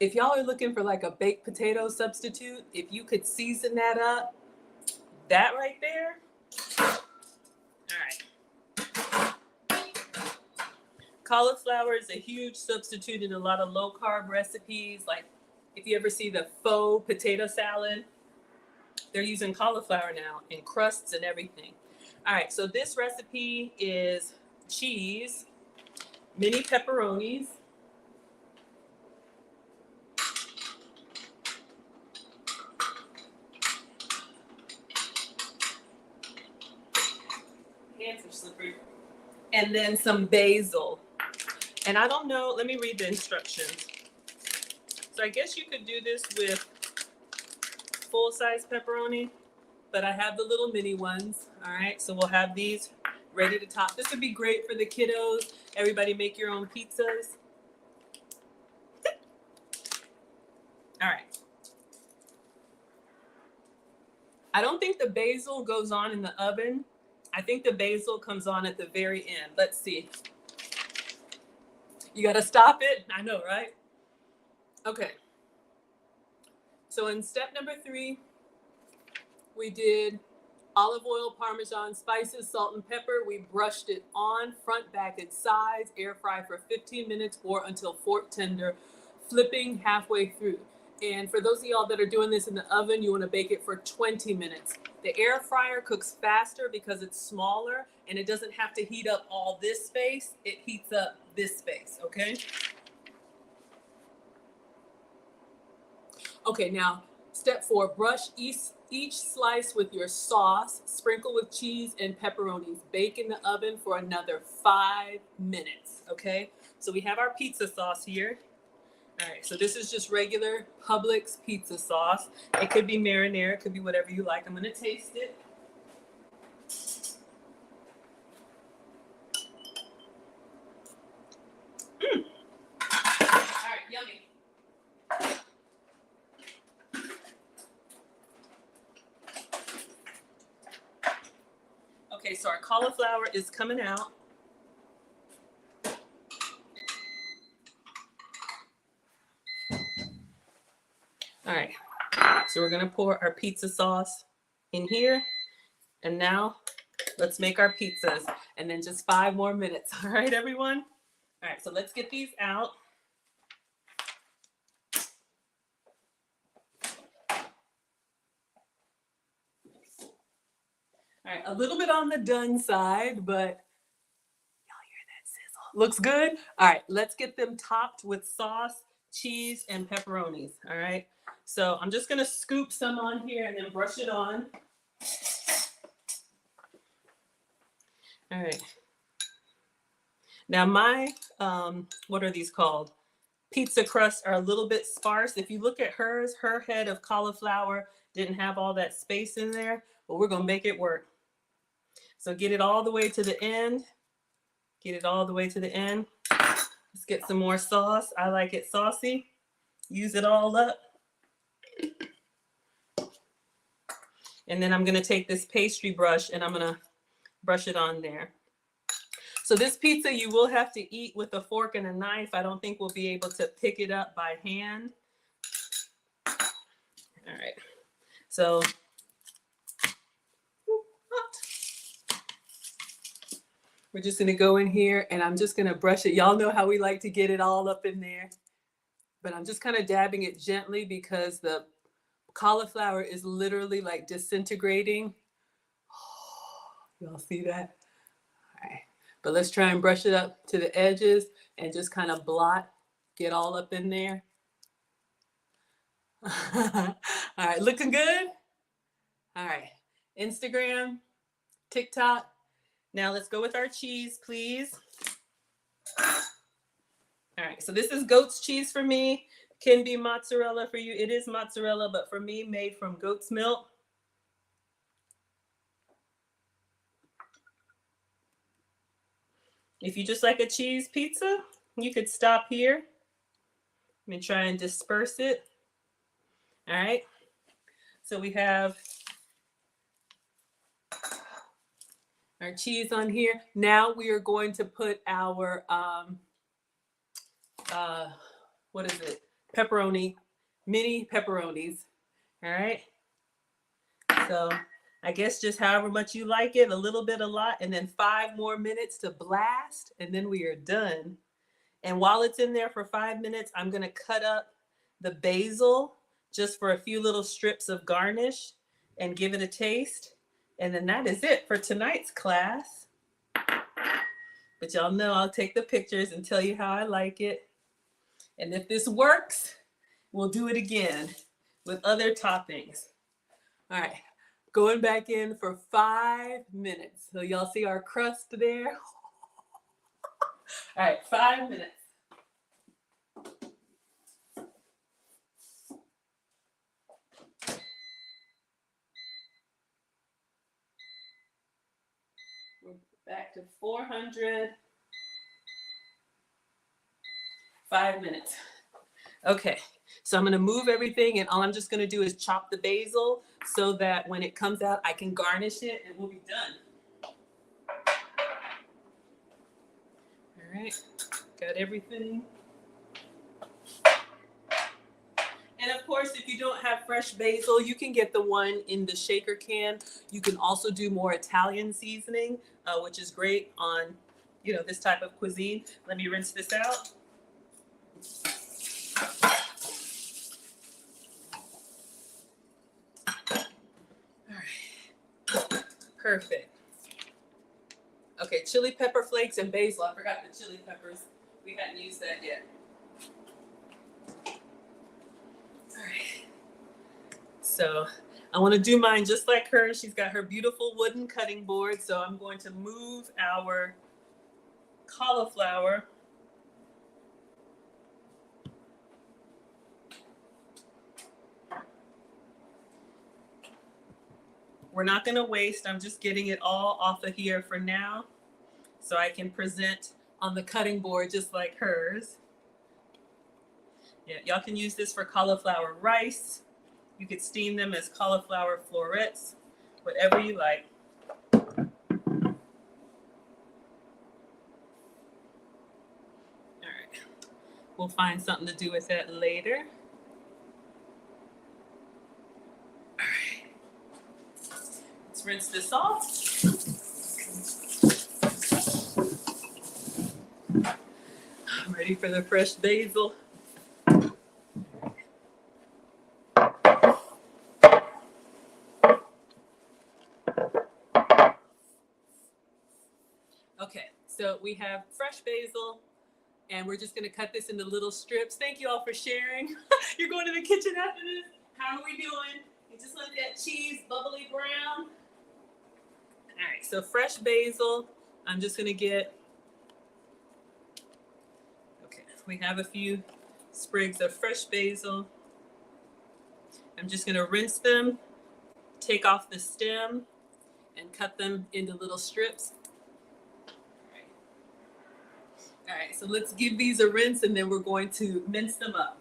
If y'all are looking for like a baked potato substitute, if you could season that up, that right there. All right. Cauliflower is a huge substitute in a lot of low carb recipes. Like if you ever see the faux potato salad, they're using cauliflower now in crusts and everything. All right, so this recipe is cheese, mini pepperonis, hands are slippery, and then some basil. And I don't know, let me read the instructions. So I guess you could do this with full-size pepperoni, but I have the little mini ones. All right, so we'll have these ready to top. This would be great for the kiddos. Everybody make your own pizzas. All right. I don't think the basil goes on in the oven. I think the basil comes on at the very end. Let's see. You got to stop it. I know, right? Okay. So in step number 3, we did olive oil, Parmesan, spices, salt, and pepper. We brushed it on, front, back, and sides, air fry for 15 minutes or until fork tender, flipping halfway through. And for those of y'all that are doing this in the oven, you want to bake it for 20 minutes. The air fryer cooks faster because it's smaller and it doesn't have to heat up all this space. It heats up this space, okay? Okay, now step 4, brush each slice with your sauce, sprinkle with cheese and pepperonis. Bake in the oven for another 5 minutes, okay? So we have our pizza sauce here. All right, so this is just regular Publix pizza sauce. It could be marinara, it could be whatever you like. I'm gonna taste it. All right, yummy. Okay, so our cauliflower is coming out. All right, so we're gonna pour our pizza sauce in here. And now let's make our pizzas. And then just 5 more minutes. All right, everyone? All right, so let's get these out. All right, a little bit on the done side, but y'all hear that sizzle? Looks good. All right, let's get them topped with sauce, cheese, and pepperonis. All right, so I'm just gonna scoop some on here and then brush it on. All right. Now my, what are these called? Pizza crusts are a little bit sparse. If you look at hers, her head of cauliflower didn't have all that space in there, but we're gonna make it work. So get it all the way to the end. Get it all the way to the end. Let's get some more sauce. I like it saucy. Use it all up. And then I'm gonna take this pastry brush and I'm gonna brush it on there. So this pizza you will have to eat with a fork and a knife. I don't think we'll be able to pick it up by hand. All right, so we're just gonna go in here and I'm just gonna brush it. Y'all know how we like to get it all up in there, but I'm just kind of dabbing it gently because the cauliflower is literally like disintegrating. Y'all see that? All right, but let's try and brush it up to the edges and just kind of blot, get all up in there. All right, looking good? All right, Instagram, TikTok. Now let's go with our cheese, please. All right, so this is goat's cheese for me. Can be mozzarella for you. It is mozzarella, but for me, made from goat's milk. If you just like a cheese pizza, you could stop here. Let me try and disperse it. All right, so we have our cheese on here. Now we are going to put our, what is it? Pepperoni, mini pepperonis. All right. So I guess just however much you like it, a little bit, a lot, and then 5 more minutes to blast, and then we are done. And while it's in there for 5 minutes, I'm gonna cut up the basil just for a few little strips of garnish and give it a taste. And then that is it for tonight's class. But y'all know I'll take the pictures and tell you how I like it. And if this works, we'll do it again with other toppings. All right, going back in for 5 minutes. So y'all see our crust there? All right, 5 minutes. We're back to 400. 5 minutes. Okay, so I'm gonna move everything and all I'm just gonna do is chop the basil so that when it comes out, I can garnish it and we'll be done. All right, got everything. And of course, if you don't have fresh basil, you can get the one in the shaker can. You can also do more Italian seasoning, which is great on, you know, this type of cuisine. Let me rinse this out. All right, perfect. Okay, chili pepper flakes and basil. I forgot the chili peppers. We hadn't used that yet. All right. So I want to do mine just like her. She's got her beautiful wooden cutting board. So I'm going to move our cauliflower. We're not going to waste. I'm just getting it all off of here for now so I can present on the cutting board just like hers. Yeah, y'all can use this for cauliflower rice. You could steam them as cauliflower florets, whatever you like. All right, we'll find something to do with that later. All right. rinse this off. I'm ready for the fresh basil. Okay, so we have fresh basil, and we're just gonna cut this into little strips. Thank you all for sharing. You're going to the kitchen after this? How are we doing? You just let that cheese bubbly brown. All right, so fresh basil. I'm just gonna get, okay, we have a few sprigs of fresh basil. I'm just gonna rinse them, take off the stem, and cut them into little strips. All right, so let's give these a rinse and then we're going to mince them up.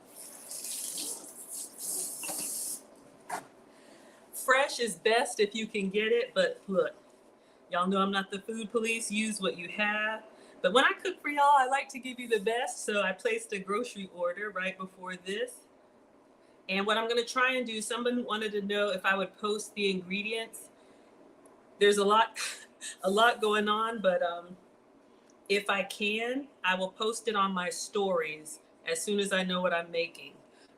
Fresh is best if you can get it, but look, y'all know I'm not the food police. Use what you have. But when I cook for y'all, I like to give you the best. So I placed a grocery order right before this. And what I'm gonna try and do, someone wanted to know if I would post the ingredients. There's a lot going on, but if I can, I will post it on my stories as soon as I know what I'm making.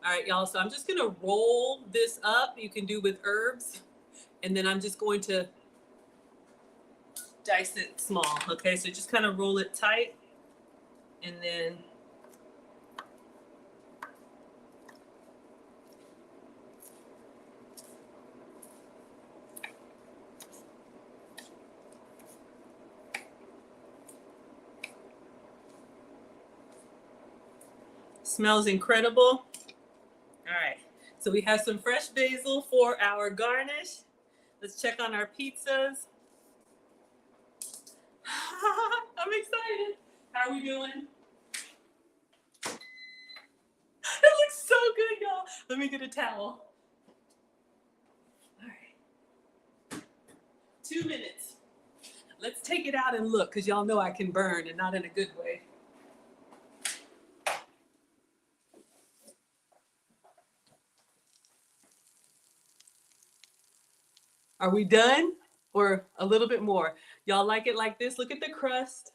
All right, y'all, so I'm just gonna roll this up. You can do with herbs. And then I'm just going to dice it small, okay? So just kind of roll it tight and then smells incredible. All right, so we have some fresh basil for our garnish. Let's check on our pizzas. I'm excited. How are we doing? It looks so good, y'all. Let me get a towel. All right, 2 minutes. Let's take it out and look, because y'all know I can burn and not in a good way. Are we done? Or a little bit more? Y'all like it like this? Look at the crust.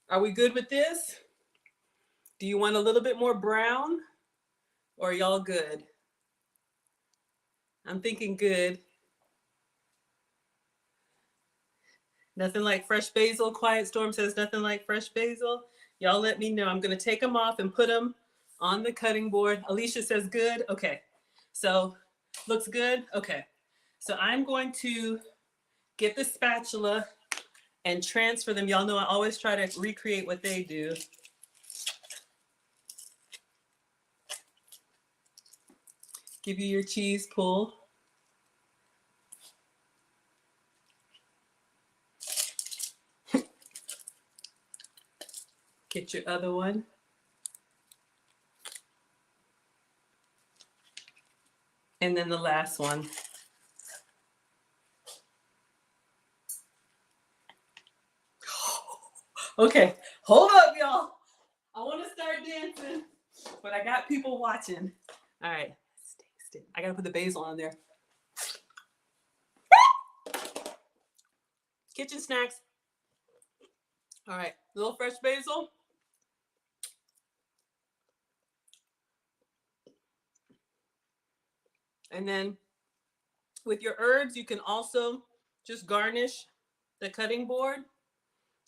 Are we good with this? Do you want a little bit more brown? Or are y'all good? I'm thinking good. Nothing like fresh basil. Quiet Storm says nothing like fresh basil. Y'all let me know. I'm gonna take them off and put them on the cutting board. Alicia says good. Okay, so looks good. Okay, so I'm going to get the spatula and transfer them. Y'all know I always try to recreate what they do. Give you your cheese pull. Get your other one. And then the last one. Okay, hold up, y'all. I want to start dancing, but I got people watching. All right, stay. I gotta put the basil on there. Kitchen snacks. All right, little fresh basil. And then with your herbs, you can also just garnish the cutting board,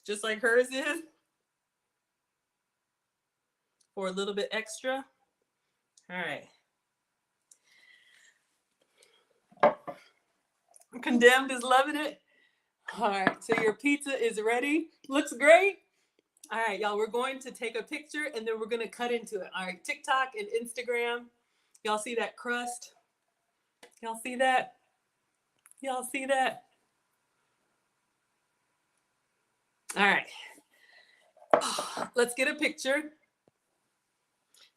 just like hers is, for a little bit extra. All right. Condemned is loving it. All right, so your pizza is ready. Looks great. All right, y'all, we're going to take a picture and then we're going to cut into it. All right, TikTok and Instagram. Y'all see that crust? Y'all see that? Y'all see that? All right. Let's get a picture.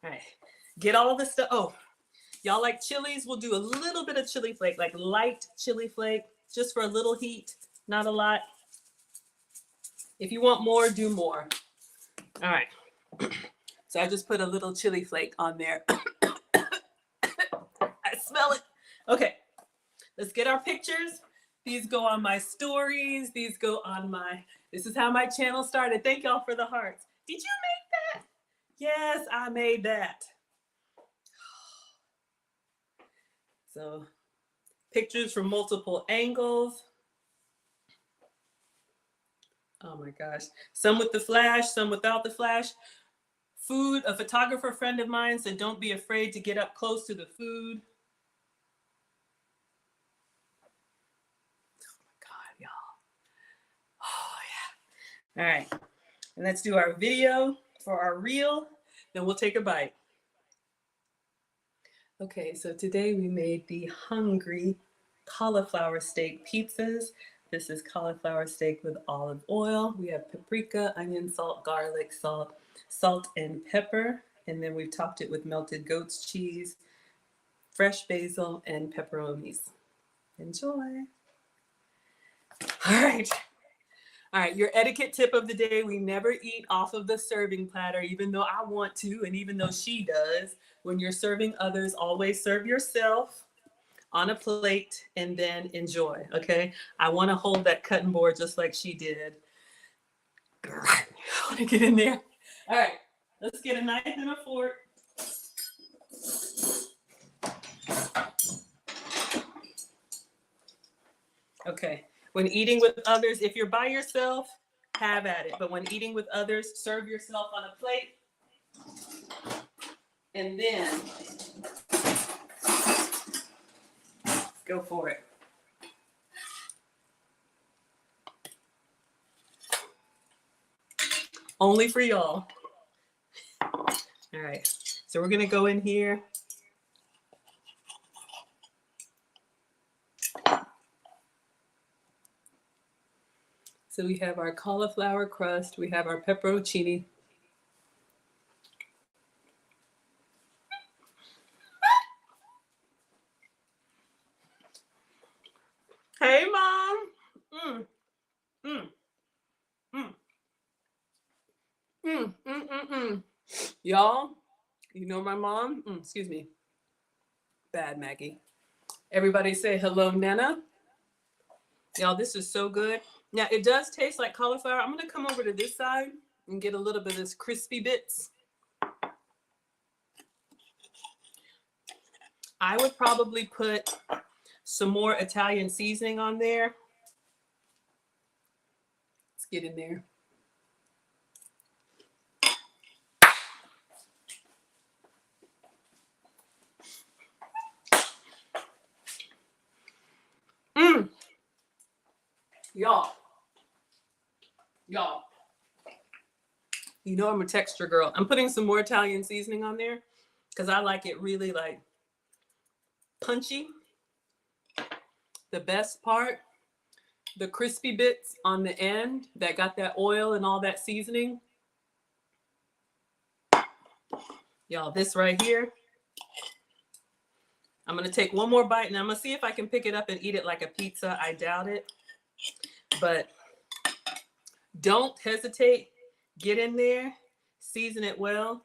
All right. Get all of the stuff. Oh, y'all like chilies? We'll do a little bit of chili flake, like light chili flake, just for a little heat, not a lot. If you want more, do more. All right. So I just put a little chili flake on there. I smell it. Okay. Let's get our pictures. These go on my stories. These go on my, this is how my channel started. Thank y'all for the hearts. Did you make that? Yes, I made that. So pictures from multiple angles. Oh my gosh. Some with the flash, some without the flash. Food, a photographer friend of mine said, don't be afraid to get up close to the food. Oh my God, y'all. Oh yeah. All right. And let's do our video for our reel. Then we'll take a bite. Okay, so today we made the hungry cauliflower steak pizzas. This is cauliflower steak with olive oil. We have paprika, onion, salt, garlic, salt and pepper. And then we've topped it with melted goat's cheese, fresh basil, and pepperonis. Enjoy. All right. All right, your etiquette tip of the day: we never eat off of the serving platter, even though I want to, and even though she does. When you're serving others, always serve yourself on a plate and then enjoy, okay? I want to hold that cutting board just like she did. I want to get in there. All right, let's get a knife and a fork. Okay, when eating with others, if you're by yourself, have at it. But when eating with others, serve yourself on a plate. And then go for it. Only for y'all. All right, so we're gonna go in here. So we have our cauliflower crust, we have our pepperoncini. Hey, Mom. Y'all, you know my mom? Excuse me. Bad Maggie. Everybody say hello, Nana. Y'all, this is so good. Now, it does taste like cauliflower. I'm going to come over to this side and get a little bit of this crispy bits. I would probably put some more Italian seasoning on there. Let's get in there. Y'all, you know I'm a texture girl. I'm putting some more Italian seasoning on there because I like it really like punchy. The best part, the crispy bits on the end that got that oil and all that seasoning. Y'all, this right here. I'm gonna take one more bite and I'm gonna see if I can pick it up and eat it like a pizza. I doubt it, but don't hesitate. Get in there, season it well.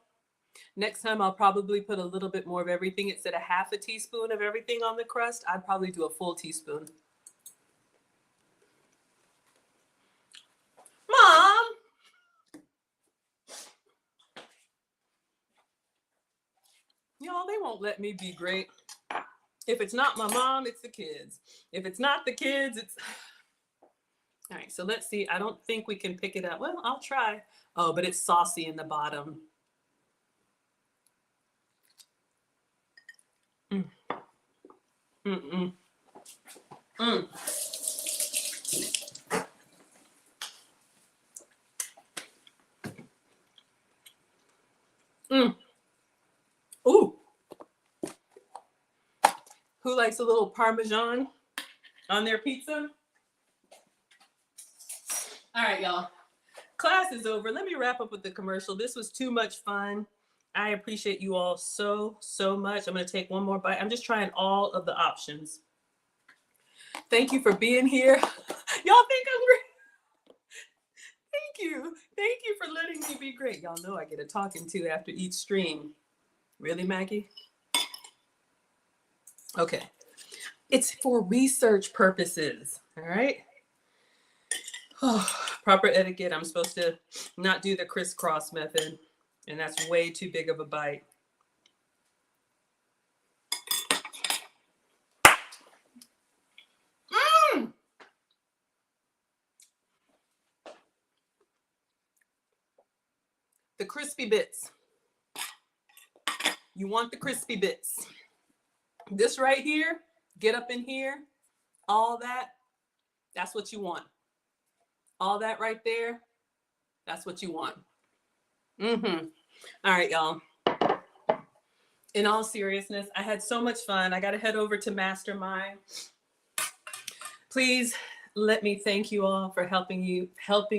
Next time I'll probably put a little bit more of everything. Instead of half a teaspoon of everything on the crust, I'd probably do a full teaspoon. Mom! Y'all, they won't let me be great. If it's not my mom, it's the kids. If it's not the kids, it's... All right, so let's see. I don't think we can pick it up. Well, I'll try. Oh, but it's saucy in the bottom. Ooh. Who likes a little Parmesan on their pizza? All right, y'all. Class is over. Let me wrap up with the commercial. This was too much fun. I appreciate you all so, so much. I'm going to take one more bite. I'm just trying all of the options. Thank you for being here. Y'all think I'm great? Thank you. Thank you for letting me be great. Y'all know I get a talking to after each stream. Really, Maggie? Okay. It's for research purposes. All right. Oh, proper etiquette. I'm supposed to not do the crisscross method, and that's way too big of a bite. The crispy bits. You want the crispy bits. This right here, get up in here, all that, that's what you want. All that right there, that's what you want. Mm-hmm. All right, y'all. In all seriousness, I had so much fun. I got to head over to Mastermind. Please let me thank you all for helping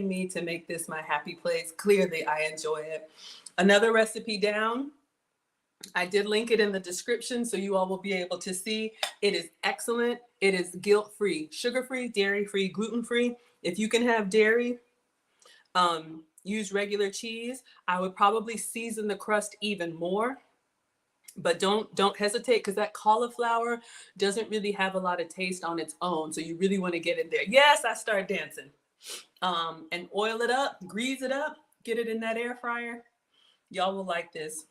me to make this my happy place. Clearly, I enjoy it. Another recipe down. I did link it in the description so you all will be able to see. It is excellent. It is guilt-free, sugar-free, dairy-free, gluten-free. If you can have dairy, use regular cheese. I would probably season the crust even more, but don't hesitate, because that cauliflower doesn't really have a lot of taste on its own. So you really want to get in there. Yes, I start dancing. And oil it up, grease it up, get it in that air fryer. Y'all will like this.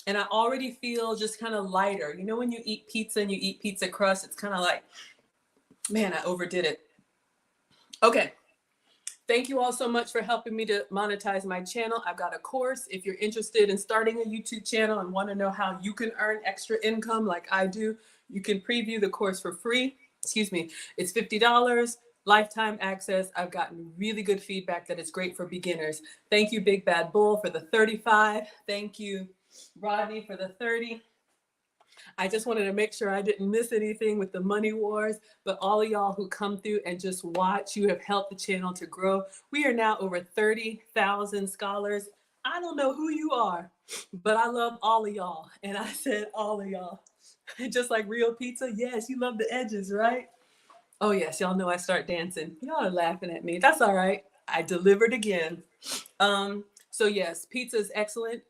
And I already feel just kind of lighter. You know, when you eat pizza and you eat pizza crust, it's kind of like, man, I overdid it. Okay. Thank you all so much for helping me to monetize my channel. I've got a course. If you're interested in starting a YouTube channel and want to know how you can earn extra income like I do, you can preview the course for free. Excuse me. It's $50. Lifetime access. I've gotten really good feedback that it's great for beginners. Thank you, Big Bad Bull, for the 35. Thank you, Rodney, for the 30. I just wanted to make sure I didn't miss anything with the money wars, but all of y'all who come through and just watch, you have helped the channel to grow. We are now over 30,000 scholars. I don't know who you are, but I love all of y'all. And I said all of y'all. Just like real pizza. Yes, you love the edges, right? Oh yes, y'all know I start dancing. Y'all are laughing at me. That's all right. I delivered again. So yes, pizza is excellent.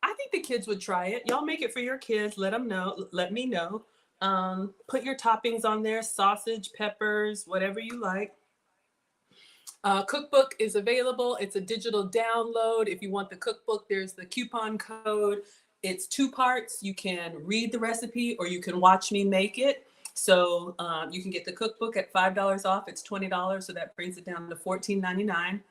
I think the kids would try it. Y'all make it for your kids. Let them know. Let me know. Put your toppings on there, sausage, peppers, whatever you like. Cookbook is available. It's a digital download. If you want the cookbook, there's the coupon code. It's 2 parts. You can read the recipe or you can watch me make it. So you can get the cookbook at $5 off. It's $20, so that brings it down to $14.99.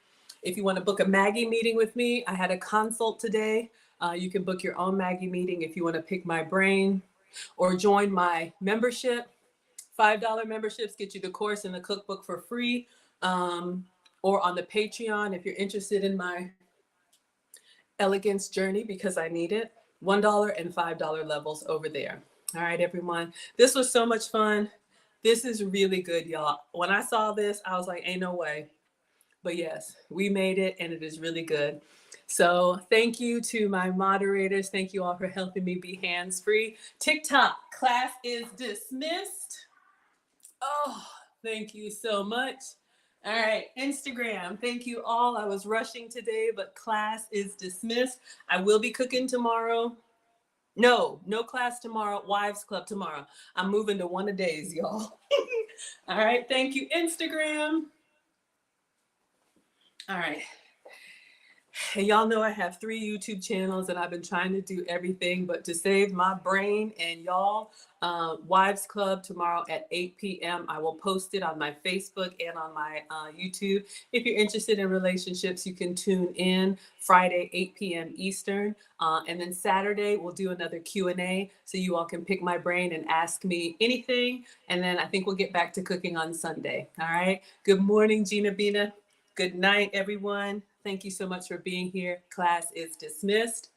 If you want to book a Maggie meeting with me, I had a consult today. You can book your own Maggie meeting if you want to pick my brain or join my membership. $5 memberships get you the course and the cookbook for free. Or on the Patreon, if you're interested in my elegance journey, because I need it, $1 and $5 levels over there. All right, everyone. This was so much fun. This is really good, y'all. When I saw this, I was like, ain't no way. But yes, we made it and it is really good. So thank you to my moderators. Thank you all for helping me be hands-free. TikTok, class is dismissed. Oh, thank you so much. All right, Instagram, thank you all. I was rushing today, but class is dismissed. I will be cooking tomorrow. No class tomorrow. Wives Club tomorrow. I'm moving to one a days, y'all. All right, thank you, Instagram. All right. And y'all know I have 3 YouTube channels and I've been trying to do everything, but to save my brain and y'all, Wives Club tomorrow at 8 p.m. I will post it on my Facebook and on my YouTube. If you're interested in relationships, you can tune in Friday, 8 p.m. Eastern. And then Saturday, we'll do another Q&A so you all can pick my brain and ask me anything. And then I think we'll get back to cooking on Sunday. All right. Good morning, Gina Bina. Good night, everyone. Thank you so much for being here. Class is dismissed.